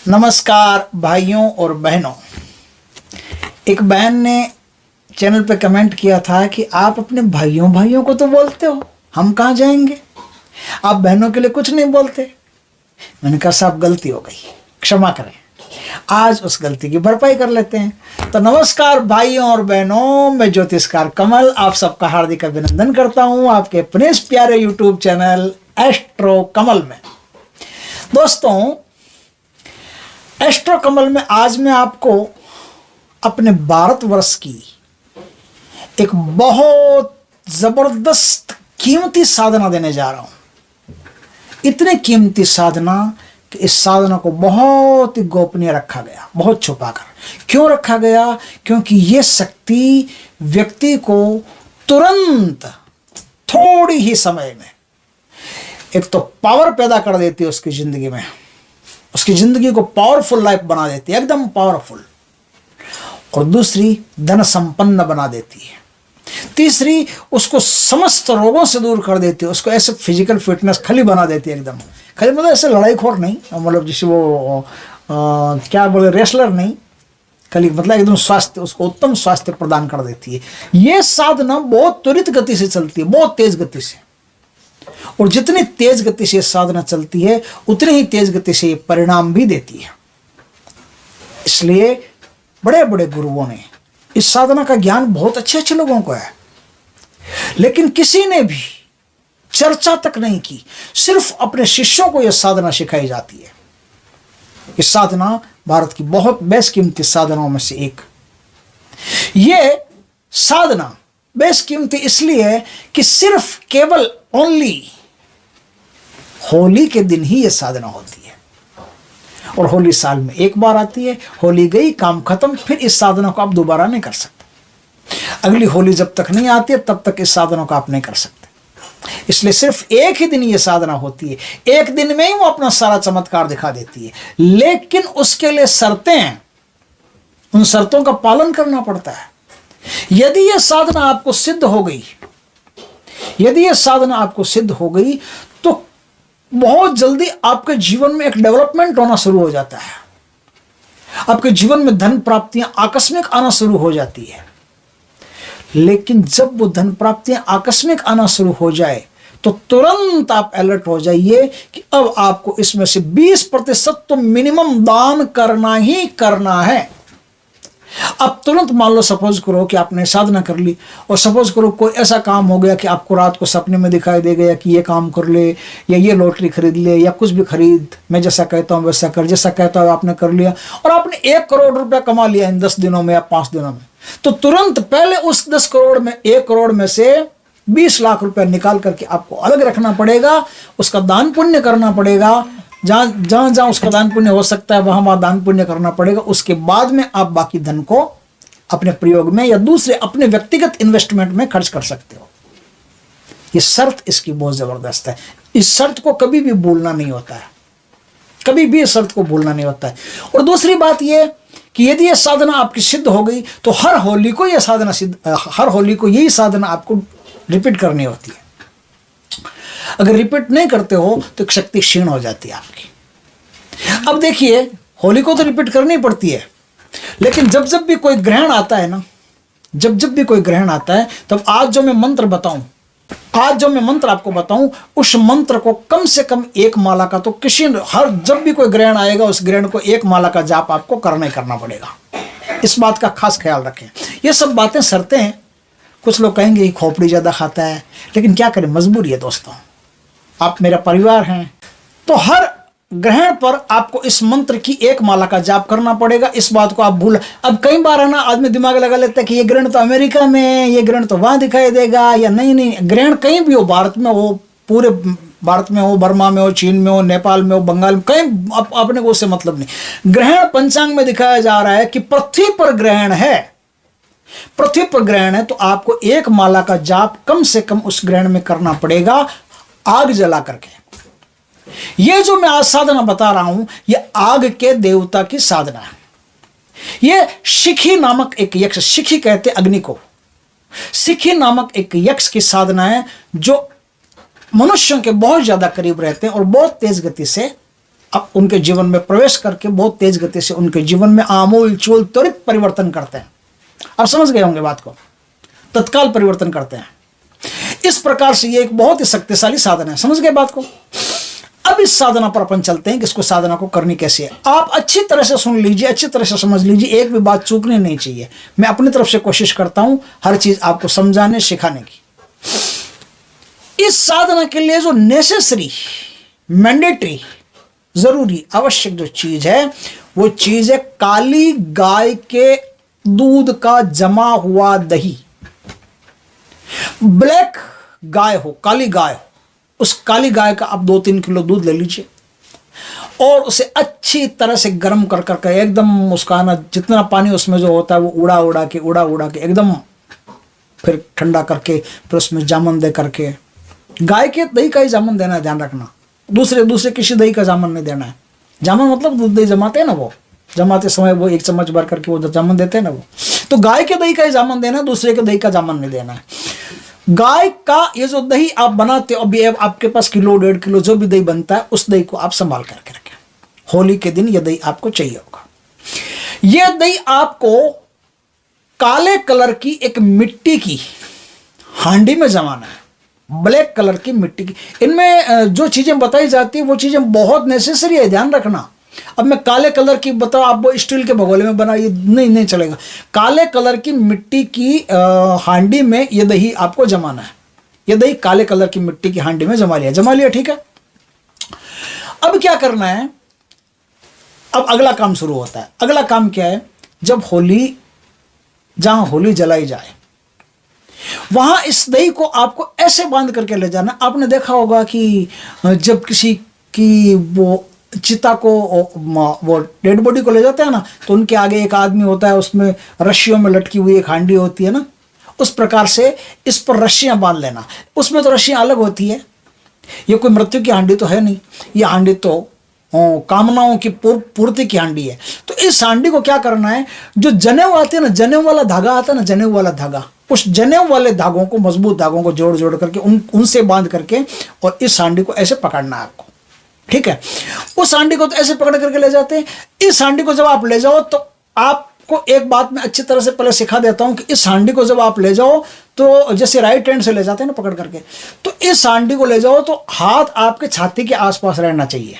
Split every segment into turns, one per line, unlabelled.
नमस्कार भाइयों और बहनों। एक बहन ने चैनल पे कमेंट किया था कि आप अपने भाइयों को तो बोलते हो, हम कहाँ जाएंगे, आप बहनों के लिए कुछ नहीं बोलते। मैंने कहा साहब गलती हो गई, क्षमा करें, आज उस गलती की भरपाई कर लेते हैं। तो नमस्कार भाइयों और बहनों, मैं ज्योतिषकार कमल आप सबका हार्दिक अभिनंदन करता हूँ आपके अपने इस प्यारे यूट्यूब चैनल एस्ट्रो कमल में। दोस्तों, एस्ट्रो कमल में आज मैं आपको अपने भारतवर्ष की एक बहुत जबरदस्त कीमती साधना देने जा रहा हूं। इतने कीमती साधना कि इस साधना को बहुत ही गोपनीय रखा गया, बहुत छुपाकर। क्यों रखा गया? क्योंकि यह शक्ति व्यक्ति को तुरंत थोड़ी ही समय में एक तो पावर पैदा कर देती है उसकी जिंदगी में, उसकी जिंदगी को पावरफुल लाइफ बना देती है, एकदम पावरफुल। और दूसरी, धन संपन्न बना देती है। तीसरी, उसको समस्त रोगों से दूर कर देती है, उसको ऐसे फिजिकल फिटनेस खली बना देती है, एकदम खली मतलब ऐसे लड़ाई खोर नहीं, मतलब जिसे वो क्या बोले, रेसलर नहीं, खली मतलब एकदम स्वास्थ्य, उसको उत्तम स्वास्थ्य प्रदान कर देती है। ये साधना बहुत त्वरित गति से चलती है, बहुत तेज गति से। और जितनी तेज गति से साधना चलती है उतनी ही तेज गति से परिणाम भी देती है। इसलिए बड़े बड़े गुरुओं ने इस साधना का ज्ञान बहुत अच्छे अच्छे लोगों को है, लेकिन किसी ने भी चर्चा तक नहीं की। सिर्फ अपने शिष्यों को यह साधना सिखाई जाती है। इस साधना भारत की बहुत बेशकीमती साधनाओं में से एक। यह साधना बेशकीमती इसलिए है कि सिर्फ केवल ओनली होली के दिन ही यह साधना होती है। और होली साल में एक बार आती है, होली गई, काम खत्म, फिर इस साधना को आप दोबारा नहीं कर सकते। अगली होली जब तक नहीं आती है तब तक इस साधना को आप नहीं कर सकते। इसलिए सिर्फ एक ही दिन ये साधना होती है, एक दिन में ही वो अपना सारा चमत्कार दिखा देती है। लेकिन उसके लिए शर्तें हैं, उन शर्तों का पालन करना पड़ता है। यदि यह साधना आपको सिद्ध हो गई, यदि यह साधना आपको सिद्ध हो गई तो बहुत जल्दी आपके जीवन में एक डेवलपमेंट होना शुरू हो जाता है। आपके जीवन में धन प्राप्तियां आकस्मिक आना शुरू हो जाती है। लेकिन जब वो धन प्राप्तियां आकस्मिक आना शुरू हो जाए तो तुरंत आप अलर्ट हो जाइए कि अब आपको इसमें से 20% तो मिनिमम दान करना ही करना है। अब तुरंत मान लो, सपोज करो कि आपने साधना कर ली और सपोज करो कोई ऐसा काम हो गया कि आपको रात को सपने में दिखाई दे गया कि ये काम कर ले या ये लॉटरी खरीद ले या कुछ भी खरीद, मैं जैसा कहता हूँ वैसा कर, जैसा कहता हूँ आपने कर लिया और आपने 1 करोड़ रुपया कमा लिया इन 10 दिनों में या 5 दिनों में। तो तुरंत पहले उस 10 करोड़ में 1 करोड़ में से 20 लाख रुपया निकाल करके आपको अलग रखना पड़ेगा, उसका दान पुण्य करना पड़ेगा। जहाँ उसका दान पुण्य हो सकता है वहाँ दान पुण्य करना पड़ेगा। उसके बाद में आप बाकी धन को अपने प्रयोग में या दूसरे अपने व्यक्तिगत इन्वेस्टमेंट में खर्च कर सकते हो। ये शर्त इसकी बहुत ज़बरदस्त है। इस शर्त को कभी भी भूलना नहीं होता है, कभी भी इस शर्त को भूलना नहीं होता है। और दूसरी बात यह कि यदि यह साधना आपकी सिद्ध हो गई तो हर होली को यही साधना आपको रिपीट करनी होती है। अगर रिपीट नहीं करते हो तो शक्ति क्षीण हो जाती है आपकी। अब देखिए, होली को तो रिपीट करनी पड़ती है, लेकिन जब जब भी कोई ग्रहण आता है ना, जब भी कोई ग्रहण आता है, तब आज जो मैं मंत्र आपको बताऊं, उस मंत्र को कम से कम 1 माला का तो जब भी कोई ग्रहण आएगा उस ग्रहण को 1 माला का जाप आपको करना पड़ेगा। इस बात का खास ख्याल रखें। ये सब बातें शर्तें हैं। कुछ लोग कहेंगे खोपड़ी ज़्यादा खाता है, लेकिन क्या करें, मजबूरी है दोस्तों। आप मेरा परिवार हैं, तो हर ग्रहण पर आपको इस मंत्र की 1 माला का जाप करना पड़ेगा। इस बात को आप भूल, अब कई बार है ना, आदमी दिमाग लगा लेता है कि ये ग्रहण तो अमेरिका में, ये ग्रहण तो वहाँ दिखाई देगा, या नहीं, ग्रहण कहीं भी हो, भारत में हो, पूरे भारत में हो, बर्मा में हो, चीन में हो, नेपाल में हो, बंगाल में, कहीं अपने को उससे मतलब नहीं। ग्रहण पंचांग में दिखाया जा रहा है कि पृथ्वी पर ग्रहण है, पृथ्वी पर ग्रहण है, तो आपको 1 माला का जाप कम से कम उस ग्रहण में करना पड़ेगा, आग जला करके। यह जो मैं आज साधना बता रहा हूं, यह आग के देवता की साधना है। यह शिखी नामक एक यक्ष, शिखी कहते अग्नि को, शिखी नामक एक यक्ष की साधना है जो मनुष्यों के बहुत ज्यादा करीब रहते हैं और बहुत तेज गति से अब उनके जीवन में प्रवेश करके बहुत तेज गति से उनके जीवन में आमूल चूल त्वरित परिवर्तन करते हैं। आप समझ गए होंगे बात को, तत्काल परिवर्तन करते हैं। इस प्रकार से ये एक बहुत ही शक्तिशाली साधन है। समझ गए बात को। अब इस साधना पर अपन चलते हैं कि इसको साधना को करनी कैसे है। आप अच्छी तरह से सुन लीजिए, अच्छी तरह से समझ लीजिए, एक भी बात चूकनी नहीं चाहिए। मैं अपनी तरफ से कोशिश करता हूं हर चीज आपको समझाने सिखाने की। इस साधना के लिए जो नेसेसरी, मैंडेटरी, जरूरी, आवश्यक जो चीज है वो चीज है काली गाय के दूध का जमा हुआ दही। ब्लैक गाय हो, काली गाय हो, उस काली गाय का आप 2-3 किलो दूध ले लीजिए और उसे अच्छी तरह से गर्म कर करके एकदम उसका ना जितना पानी उसमें जो होता है वो उड़ा उड़ा के एकदम फिर ठंडा करके फिर उसमें जामुन दे करके, गाय के दही का ही जामुन देना है, ध्यान रखना। दूसरे किसी दही का जामुन नहीं देना है। जामुन मतलब दूध दही जमाते हैं ना, वो जमाते समय वो 1 चम्मच भर करके वो जामुन देते हैं ना, वो तो गाय के दही का ही जामुन देना है, दूसरे के दही का जामुन नहीं देना है। गाय का ये जो दही आप बनाते हो, अभी आपके पास किलो 1.5 किलो जो भी दही बनता है उस दही को आप संभाल करके रखें। होली के दिन ये दही आपको चाहिए होगा। यह दही आपको काले कलर की एक मिट्टी की हांडी में जमाना है, ब्लैक कलर की मिट्टी की। इनमें जो चीजें बताई जाती है वो चीजें बहुत नेसेसरी है, ध्यान रखना। अब मैं काले कलर की बताओ, आप वो स्टील के भगोले में बनाइए, नहीं चलेगा। काले कलर की मिट्टी की हांडी में ये दही आपको जमाना है। ये दही काले कलर की मिट्टी की हांडी में जमा लिया, ठीक है। अब क्या करना है, अब अगला काम शुरू होता है। अगला काम क्या है, जब होली, जहां होली जलाई जाए वहां इस दही को आपको ऐसे बांध करके ले जाना। आपने देखा होगा कि जब किसी की वो चिता को, वो डेड बॉडी को ले जाते हैं ना, तो उनके आगे एक आदमी होता है, उसमें रस्सियों में लटकी हुई एक हांडी होती है ना, उस प्रकार से इस पर रस्सियां बांध लेना। उसमें तो रस्सियां अलग होती है, ये कोई मृत्यु की हांडी तो है नहीं, ये हांडी तो कामनाओं की पूर्ति की हांडी है। तो इस हांडी को क्या करना है, जो जनेऊ आते हैं ना, जनेऊ वाला धागा आता है ना, जनेऊ वाला धागा, उस जनेऊ वाले धागों को, मजबूत धागों को जोड़ जोड़ करके उनसे बांध करके और इस हांडी को ऐसे पकड़ना है आपको, ठीक है। उस हांडी को तो ऐसे पकड़ करके ले जाते हैं। इस हांडी को जब आप ले जाओ तो आपको एक बात मैं अच्छी तरह से पहले सिखा देता हूं कि इस हांडी को जब आप ले जाओ तो जैसे राइट हैंड से ले जाते हैं ना पकड़ करके, तो इस हांडी को ले जाओ तो हाथ आपके छाती के आसपास रहना चाहिए।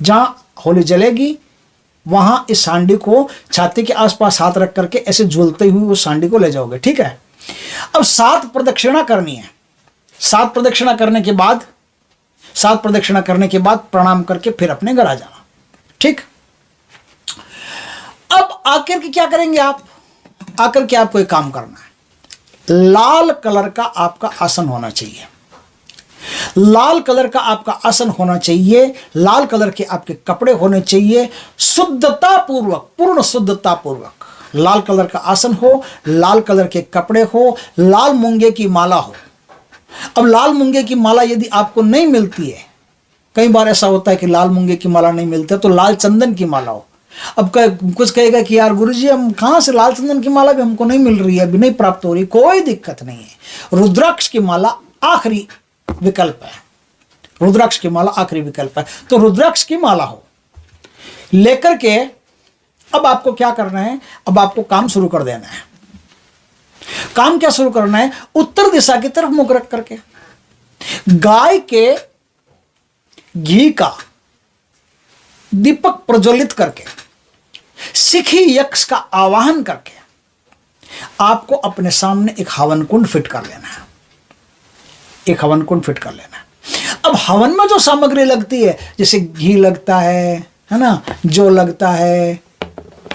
जहां होली जलेगी वहां इस हांडी को छाती के आसपास हाथ रख करके ऐसे झूलते हुए उस हांडी को ले जाओगे, ठीक है। अब 7 प्रदक्षिणा करनी है। 7 प्रदक्षिणा करने के बाद प्रणाम करके फिर अपने घर आ जाना, ठीक। अब आकर के क्या करेंगे आप, आकर के आपको एक काम करना है। लाल कलर का आपका आसन होना चाहिए, लाल कलर का आपका आसन होना चाहिए, लाल कलर के आपके कपड़े होने चाहिए, शुद्धता पूर्वक, पूर्ण शुद्धता पूर्वक लाल कलर का आसन हो, लाल कलर के कपड़े हो, लाल मूंगे की माला हो। अब लाल मूंगे की माला यदि आपको नहीं मिलती है, कई बार ऐसा होता है कि लाल मूंगे की माला नहीं मिलती है, तो लाल चंदन की माला हो। अब कुछ कहेगा कि यार गुरुजी हम कहाँ से, लाल चंदन की माला भी हमको नहीं मिल रही है, अभी नहीं प्राप्त हो रही। कोई दिक्कत नहीं है, रुद्राक्ष की माला आखिरी विकल्प है, रुद्राक्ष की माला आखिरी विकल्प है। तो रुद्राक्ष की माला हो लेकर के अब आपको क्या करना है, अब आपको काम शुरू कर देना है। काम क्या शुरू करना है, उत्तर दिशा की तरफ मुख रख करके गाय के घी का दीपक प्रज्वलित करके सिखी यक्ष का आवाहन करके आपको अपने सामने एक हवन कुंड फिट कर लेना है, एक हवन कुंड फिट कर लेना है। अब हवन में जो सामग्री लगती है, जैसे घी लगता है ना, जो लगता है,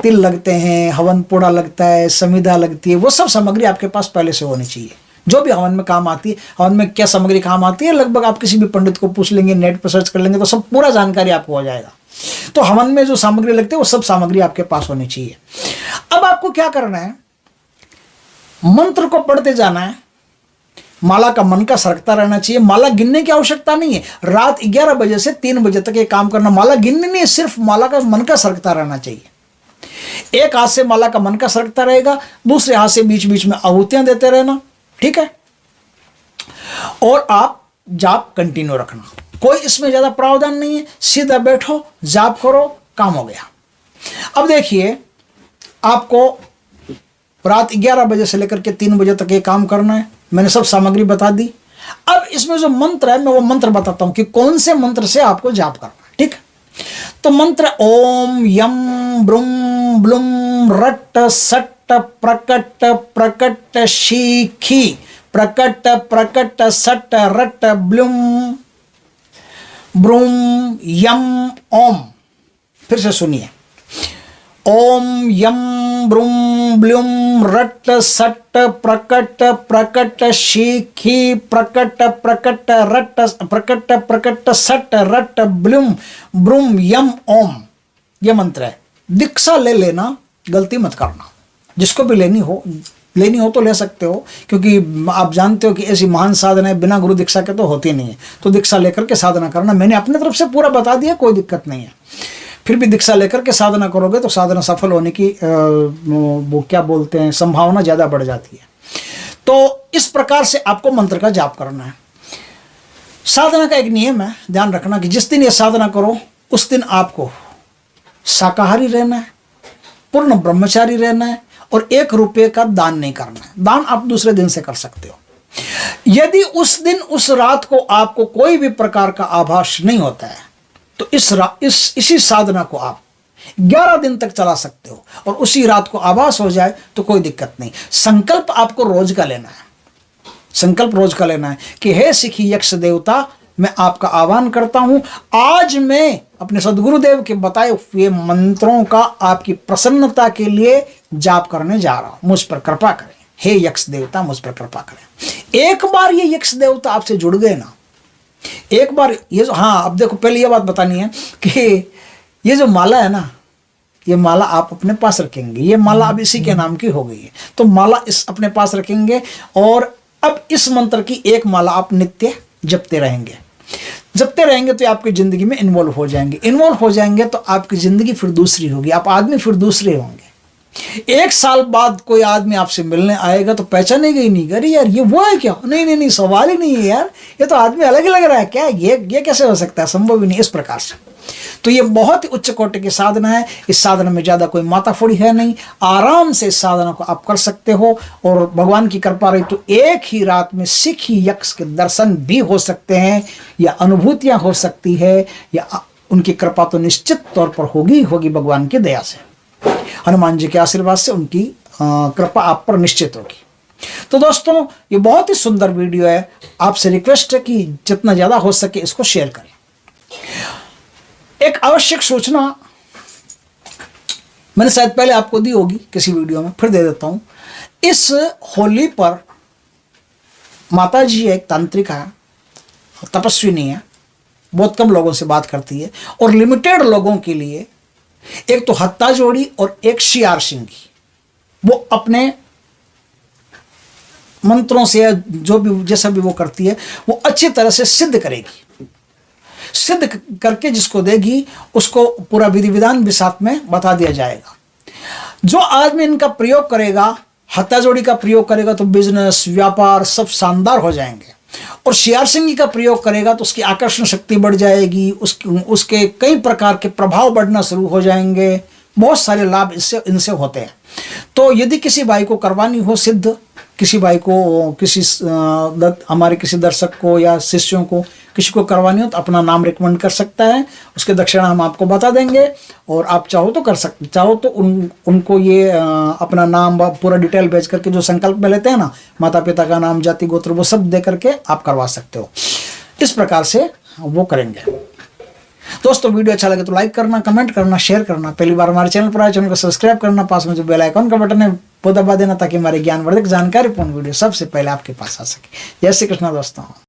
तिल लगते हैं, हवन पोड़ा लगता है, समिधा लगती है, वो सब सामग्री आपके पास पहले से होनी चाहिए। जो भी हवन में काम आती है, हवन में क्या सामग्री काम आती है, लगभग आप किसी भी पंडित को पूछ लेंगे, नेट पर सर्च कर लेंगे तो सब पूरा जानकारी आपको हो जाएगा। तो हवन में जो सामग्री लगती है वो सब सामग्री आपके पास होनी चाहिए। अब आपको क्या करना है, मंत्र को पढ़ते जाना है, माला का मन का सरकता रहना चाहिए। माला गिनने की आवश्यकता नहीं है, रात 11 बजे से 3 बजे तक ये काम करना। माला गिननी नहीं है, सिर्फ माला का मन का सरकता रहना चाहिए। एक हाथ से माला का मन का सरकता रहेगा, दूसरे हाथ से बीच बीच में आहुतियां देते रहना, ठीक है। और आप जाप कंटिन्यू रखना। कोई इसमें ज़्यादा प्रावधान नहीं है, सीधा बैठो, जाप करो, काम हो गया। अब देखिए, आपको रात 11 बजे से लेकर के 3 बजे तक ये काम करना है। मैंने सब सामग्री बता दी। अब इसमें जो मंत्र है, मैं वो मंत्र बताता हूं कि कौन से मंत्र से आपको जाप करना है। ठीक है, तो मंत्र ओम यम ब्रुम ब्लुम रट सट प्रकट प्रकट शीखी प्रकट प्रकट सट रट ब्लुम ब्रुम यम ओम। फिर से सुनिए, ओम यम ब्रुम ब्लुम रट सट प्रकट प्रकट शीखी प्रकट प्रकट रट प्रकट प्रकट सट रट ब्लुम ब्रुम यम ओम। ये मंत्र है। दीक्षा ले लेना, गलती मत करना। जिसको भी लेनी हो तो ले सकते हो, क्योंकि आप जानते हो कि ऐसी महान साधना है बिना गुरु दीक्षा के तो होती नहीं है। तो दीक्षा लेकर के साधना करना, मैंने अपनी तरफ से पूरा बता दिया, कोई दिक्कत नहीं है। फिर भी दीक्षा लेकर के साधना करोगे तो साधना सफल होने की वो क्या बोलते हैं, संभावना ज़्यादा बढ़ जाती है। तो इस प्रकार से आपको मंत्र का जाप करना है। साधना का एक नियम है, ध्यान रखना कि जिस दिन ये साधना करो उस दिन आपको शाकाहारी रहना है, पूर्ण ब्रह्मचारी रहना है और 1 रुपये का दान नहीं करना है। दान आप दूसरे दिन से कर सकते हो। यदि उस दिन उस रात को आपको कोई भी प्रकार का आभास नहीं होता है तो इसी साधना को आप 11 दिन तक चला सकते हो, और उसी रात को आभास हो जाए तो कोई दिक्कत नहीं। संकल्प आपको रोज का लेना है। संकल्प रोज का लेना है कि हे सिखी यक्ष देवता, मैं आपका आह्वान करता हूं, आज मैं अपने सदगुरुदेव के बताए हुए मंत्रों का आपकी प्रसन्नता के लिए जाप करने जा रहा हूं, मुझ पर कृपा करें। हे यक्ष देवता, मुझ पर कृपा करें। एक बार ये यक्ष देवता आपसे जुड़ गए ना, एक बार ये जो, हाँ अब देखो, पहले ये बात बतानी है कि ये जो माला है ना, ये माला आप अपने पास रखेंगे। ये माला अब इसी के नाम की हो गई है, तो माला इस अपने पास रखेंगे। और अब इस मंत्र की एक माला आप नित्य जपते रहेंगे। जपते रहेंगे तो आपकी ज़िंदगी में इन्वॉल्व हो जाएंगे। इन्वॉल्व हो जाएंगे तो आपकी ज़िंदगी फिर दूसरी होगी, आप आदमी फिर दूसरे होंगे। 1 साल बाद कोई आदमी आपसे मिलने आएगा तो पहचानेगा ही नहीं, अरे यार ये वो है क्या? नहीं, सवाल ही नहीं है यार, ये तो आदमी अलग ही लग रहा है क्या, ये कैसे हो सकता है? संभव ही नहीं। इस प्रकार से तो ये बहुत ही उच्च कोटि की साधना है। इस साधना में ज़्यादा कोई माताफोड़ी है नहीं, आराम से इस साधना को आप कर सकते हो। और भगवान की कृपा रही तो एक ही रात में सिखी यक्ष के दर्शन भी हो सकते हैं, या अनुभूतियाँ हो सकती है, या उनकी कृपा तो निश्चित तौर पर होगी भगवान की दया से, हनुमान जी के आशीर्वाद से उनकी कृपा आप पर निश्चित होगी। तो दोस्तों, ये बहुत ही सुंदर वीडियो है। आपसे रिक्वेस्ट है कि जितना ज़्यादा हो सके इसको शेयर करें। एक आवश्यक सूचना मैंने शायद पहले आपको दी होगी किसी वीडियो में, फिर दे देता हूं। इस होली पर माता जी एक तांत्रिक है, तपस्विनी है, बहुत कम लोगों से बात करती है, और लिमिटेड लोगों के लिए एक तो हत्ता जोड़ी और एक शियार सिंगी, वो अपने मंत्रों से जो भी जैसा भी वो करती है वो अच्छी तरह से सिद्ध करेगी। सिद्ध करके जिसको देगी उसको पूरा विधि विधान भी साथ में बता दिया जाएगा। जो आदमी इनका प्रयोग करेगा, हत्ता जोड़ी का प्रयोग करेगा, तो बिजनेस व्यापार सब शानदार हो जाएंगे। और शियार सिंगी का प्रयोग करेगा तो उसकी आकर्षण शक्ति बढ़ जाएगी, उसके कई प्रकार के प्रभाव बढ़ना शुरू हो जाएंगे। बहुत सारे लाभ इनसे होते हैं। तो यदि किसी भाई को करवानी हो सिद्ध, किसी भाई को, हमारे किसी दर्शक को या शिष्यों को किसी को करवानी हो तो अपना नाम रिकमेंड कर सकता है, उसके दक्षिणा हम आपको बता देंगे। और आप चाहो तो कर सकते, चाहो तो उनको ये अपना नाम पूरा डिटेल भेज करके, जो संकल्प में लेते हैं ना, माता पिता का नाम, जाति गोत्र, वो सब दे करके आप करवा सकते हो। इस प्रकार से वो करेंगे। दोस्तों, वीडियो अच्छा लगे तो लाइक करना, कमेंट करना, शेयर करना। पहली बार हमारे चैनल पर आए, चैनल को सब्सक्राइब करना, पास में जो बेल आइकॉन का बटन है वो दबा देना, ताकि हमारे ज्ञानवर्धक जानकारीपूर्ण वीडियो सबसे पहले आपके पास आ सके। जय श्री कृष्ण दोस्तों।